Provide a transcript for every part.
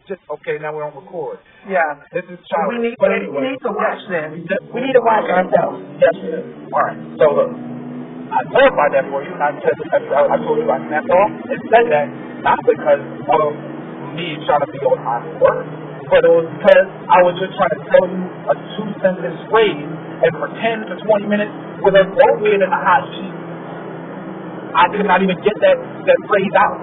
Just okay. Now we're on record. Yeah. This is child. We need to watch them. We need to watch ourselves. Yes. All right. So look, I clarified that for you, and I told you I snapped off and said that not because of me trying to be on time at work, but it was because I was just trying to tell you a 2-sentence phrase, and for 10 to 20 minutes with us both being in the hot seat, I could not even get that phrase out.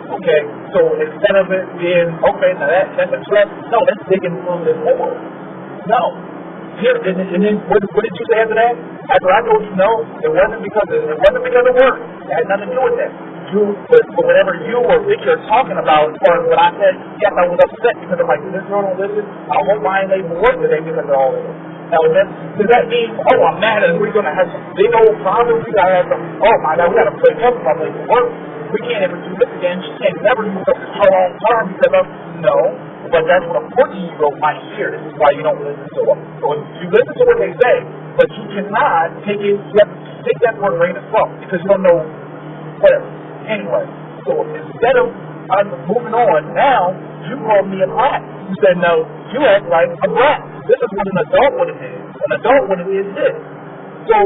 Okay, so instead of it being, okay, now that's a threat, no, let's dig in a little bit more. No. Here, and then what did you say after that? After I told you no, it wasn't because of work. It had nothing to do with that. But whatever you or Vicky are talking about, or what I said, yes, I was upset because I'm like, this girl don't listen. I hope I ain't able to work today because of all of this. Now, does that mean, oh, I'm mad and we're going to have some big old problems? We got to have some, oh my God, we got to play up if I'm late to work. We can't ever do this again. She can't never use up this her own term because of, no. But that's what a 14-year-old might hear. This is why you don't listen to them. So you listen to what they say, but you cannot take it, you have to take that for a grain of salt because you don't know whatever. Anyway, so instead of us moving on, now you called me a brat. You said, no, you act like a brat. This is what an adult would have did. An adult would have did this. So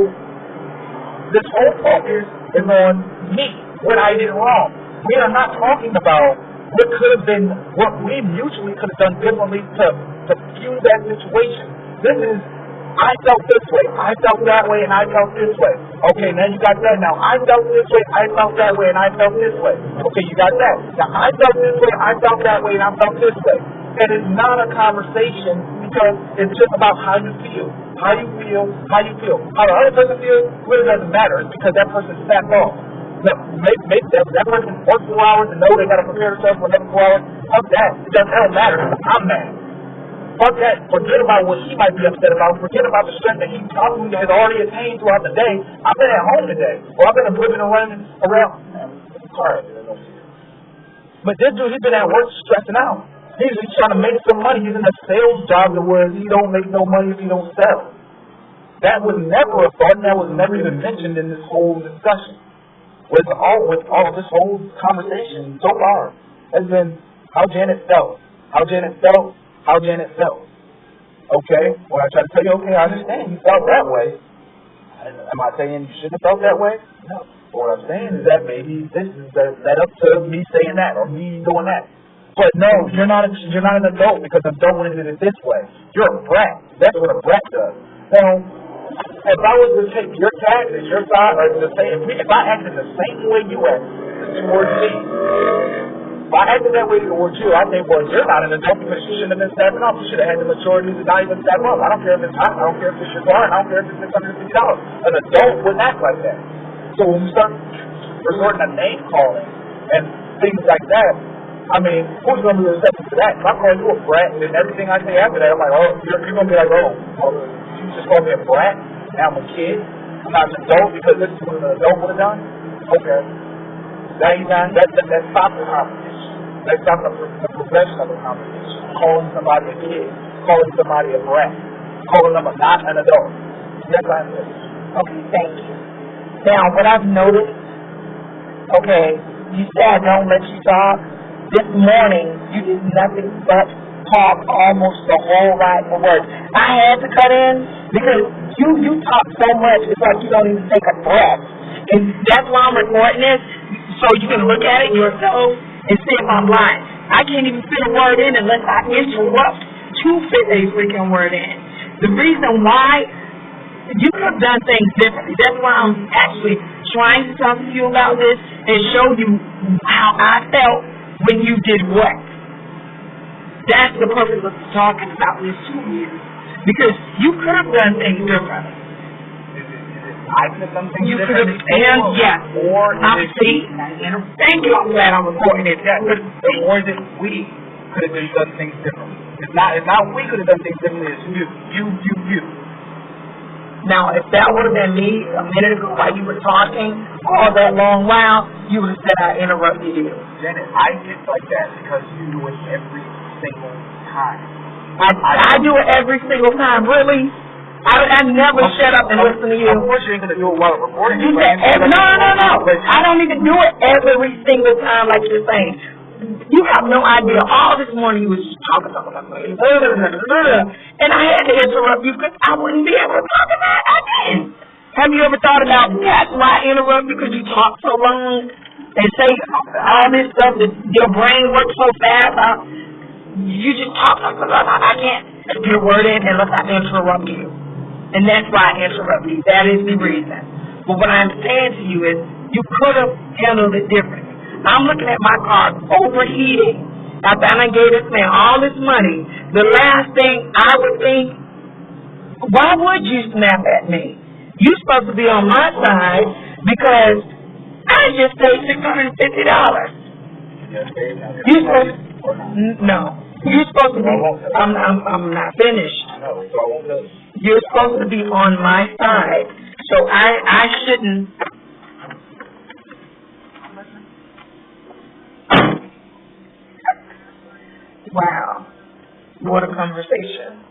this whole focus is on me, what I did wrong. We are not talking about what could have been, what we mutually could have done differently to fuse that situation. This is, I felt this way, I felt that way, and I felt this way. Okay, now you got that. Now I felt this way, I felt that way, and I felt this way. Okay, you got that. Now I felt this way, I felt that way, and I felt this way. And it's not a conversation because it's just about how you feel. How you feel, how you feel. How the other person feels really doesn't matter. It's because that person snapped off. Now, make that person work 4 hours and know they got to prepare themselves for another 4 hours. Fuck that. It don't matter. I'm mad. Fuck that. Forget about what he might be upset about. Forget about the strength that he probably has already attained throughout the day. I've been at home today. Or I've been living and running around. Sorry. But this dude, he's been at work stressing out. He's trying to make some money. He's in a sales job that was he don't make no money if he don't sell. That was never a thought, and that was never even mentioned in this whole discussion. With all this whole conversation so far has been how Janet felt. How Janet felt. How Janet felt. Okay? When I try to tell you, okay, I understand you felt that way. Am I saying you shouldn't have felt that way? No. What I'm saying is that maybe this is that up to me saying that or me doing that. But no, you're not an adult because an adult wouldn't do it this way. You're a brat. That's what a brat does. Now, if I was to take your taxes, your side, or to say, if I acted the same way you act towards me, if I acted that way towards you, I think, well, you're not an adult because you shouldn't have been stepping up. You should have had the maturity to not even step up. I don't care if it's hot. I don't care if it's your car. I don't care if it's $650. An adult wouldn't act like that. So when we start resorting to name calling and things like that, I mean, who's going to be receptive to that? If I call you a brat, and everything I say after that, I'm like, oh, you're going to be like, oh, you just called me a brat? Now I'm a kid? I'm not an adult because this is what an adult would have done? Okay. That stops the conversation. That stops the progression of the conversation. Calling somebody a kid. Calling somebody a brat. Calling them not an adult. Yes, I am. Okay, thank you. Now, what I've noticed, okay, you said I don't let you talk. This morning, you did nothing but talk almost the whole ride for work. I had to cut in because you talk so much, it's like you don't even take a breath. And that's why I'm recording this, so you can look at it yourself and see if I'm lying. I can't even fit a word in unless I interrupt to fit a freaking word in. The reason why, you could have done things differently. That's why I'm actually trying to talk to you about this and show you how I felt when you did what. That's the purpose of talking about this to you. Because you could have done things differently. I could have done things you differently. Yeah. Or see. Thank you. I'm glad I'm recording it. Or that we could have done things differently. It's not we could have done things differently. It's you. Now, if that would have been me a minute ago while you were talking all that long while, you would have said I interrupted you. Janet, I get like that because you do it every single time. I do it every single time, really? I never shut up and listen to you. Of course you ain't going to do it while recording. You said, no. I don't even do it every single time like you're saying. You have no idea. All this morning you was just talking, and I had to interrupt you because I wouldn't be able to talk about it. I didn't. Have you ever thought about that's why I interrupt you because you talk so long and say all this stuff that your brain works so fast? You just talk like I can't get your word in unless I interrupt you. And that's why I interrupt you. That is the reason. But what I'm saying to you is you could have handled it differently. I'm looking at my car overheating after I gave this man all this money. The last thing I would think, why would you snap at me? You're supposed to be on my side because I just paid $650. You're supposed no. You're supposed to be. I'm not finished. You're supposed to be on my side, so I shouldn't. Wow, what a conversation.